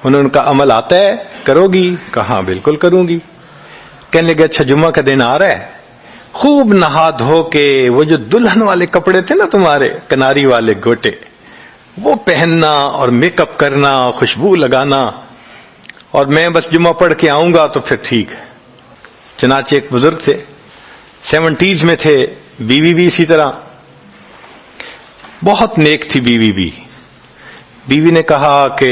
انہوں نے کہا عمل آتا ہے، کرو گی؟ کہا بالکل کروں گی۔ کہنے لگے اچھا جمعہ کا دن آ رہا ہے، خوب نہا دھو کے وہ جو دلہن والے کپڑے تھے نا تمہارے، کناری والے گوٹے، وہ پہننا اور میک اپ کرنا، خوشبو لگانا، اور میں بس جمعہ پڑھ کے آؤں گا تو پھر ٹھیک ہے۔ چنانچہ ایک بزرگ تھے، 70s میں تھے، بیوی بھی اسی طرح، بہت نیک تھی بیوی بھی۔ بیوی نے کہا کہ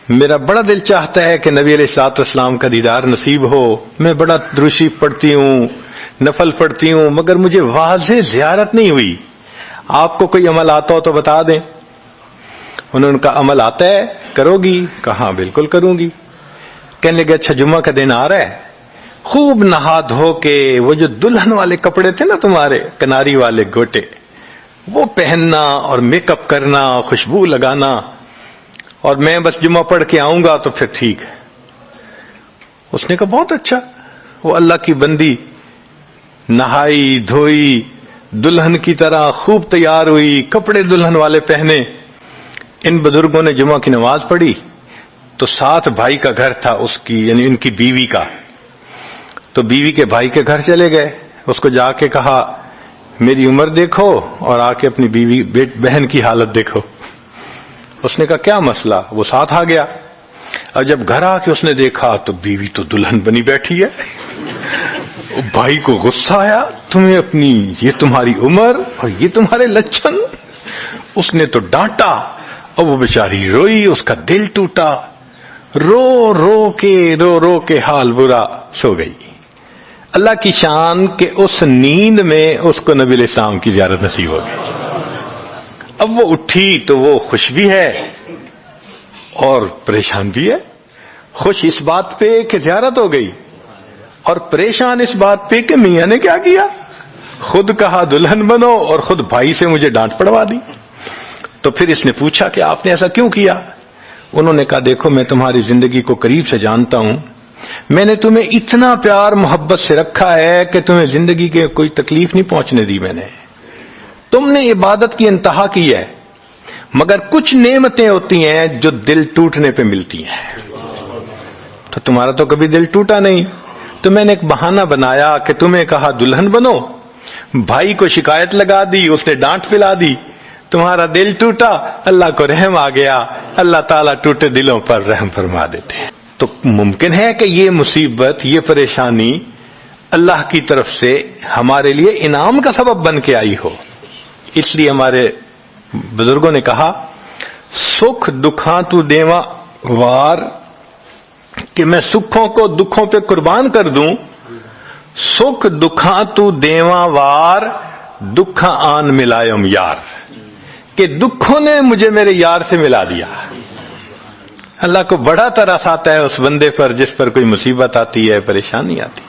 میرا بڑا دل چاہتا ہے کہ نبی علیہ الصلوۃ والسلام کا دیدار نصیب ہو، میں بڑا درود شریف پڑھتی ہوں، نفل پڑھتی ہوں، مگر مجھے واضح زیارت نہیں ہوئی، آپ کو کوئی عمل آتا ہو تو بتا دیں۔ انہوں نے کہا عمل آتا ہے، کرو گی؟ کہا بالکل کروں گی۔ کہنے لگے اچھا جمعہ کا دن آ رہا ہے، خوب نہا دھو کے وہ جو دلہن والے کپڑے تھے نا تمہارے، کناری والے گوٹے، وہ پہننا اور میک اپ کرنا، خوشبو لگانا، اور میں بس جمعہ پڑھ کے آؤں گا تو پھر ٹھیک ہے۔ اس نے کہا بہت اچھا۔ وہ اللہ کی بندی نہائی دھوئی، دلہن کی طرح خوب تیار ہوئی، کپڑے دلہن والے پہنے۔ ان بزرگوں نے جمعہ کی نماز پڑھی تو ساتھ بھائی کا گھر تھا اس کی، یعنی ان کی بیوی کا، تو بیوی کے بھائی کے گھر چلے گئے، اس کو جا کے کہا میری عمر دیکھو اور آ کے اپنی بیوی بہن کی حالت دیکھو۔ اس نے کہا کیا مسئلہ؟ وہ ساتھ آ گیا، اور جب گھر آ کے اس نے دیکھا تو بیوی تو دلہن بنی بیٹھی ہے۔ بھائی کو غصہ آیا، تمہیں اپنی یہ تمہاری عمر اور یہ تمہارے لچھن۔ اس نے تو ڈانٹا اور وہ بیچاری روئی، اس کا دل ٹوٹا، رو رو کے حال برا، سو گئی۔ اللہ کی شان کہ اس نیند میں اس کو نبی علیہ السلام کی زیارت نصیب ہو گئی۔ اب وہ اٹھی تو وہ خوش بھی ہے اور پریشان بھی ہے، خوش اس بات پہ کہ زیارت ہو گئی، اور پریشان اس بات پہ کہ میاں نے کیا کیا، خود کہا دلہن بنو اور خود بھائی سے مجھے ڈانٹ پڑوا دی۔ تو پھر اس نے پوچھا کہ آپ نے ایسا کیوں کیا؟ انہوں نے کہا دیکھو میں تمہاری زندگی کو قریب سے جانتا ہوں، میں نے تمہیں اتنا پیار محبت سے رکھا ہے کہ تمہیں زندگی کے کوئی تکلیف نہیں پہنچنے دی میں نے، تم نے عبادت کی انتہا کی ہے، مگر کچھ نعمتیں ہوتی ہیں جو دل ٹوٹنے پہ ملتی ہیں، تو تمہارا تو کبھی دل ٹوٹا نہیں، تو میں نے ایک بہانہ بنایا کہ تمہیں کہا دلہن بنو، بھائی کو شکایت لگا دی، اس نے ڈانٹ پلا دی، تمہارا دل ٹوٹا، اللہ کو رحم آ گیا، اللہ تعالیٰ ٹوٹے دلوں پر رحم فرما دیتے ہیں۔ تو ممکن ہے کہ یہ مصیبت، یہ پریشانی اللہ کی طرف سے ہمارے لیے انعام کا سبب بن کے آئی ہو۔ اس لیے ہمارے بزرگوں نے کہا سکھ دکھاں تو دیواں وار، کہ میں سکھوں کو دکھوں پہ قربان کر دوں، سکھ دکھاں تو دیواں وار، دکھاں آن ملائم یار، کہ دکھوں نے مجھے میرے یار سے ملا دیا۔ اللہ کو بڑا ترس آتا ہے اس بندے پر جس پر کوئی مصیبت آتی ہے، پریشانی آتی ہے۔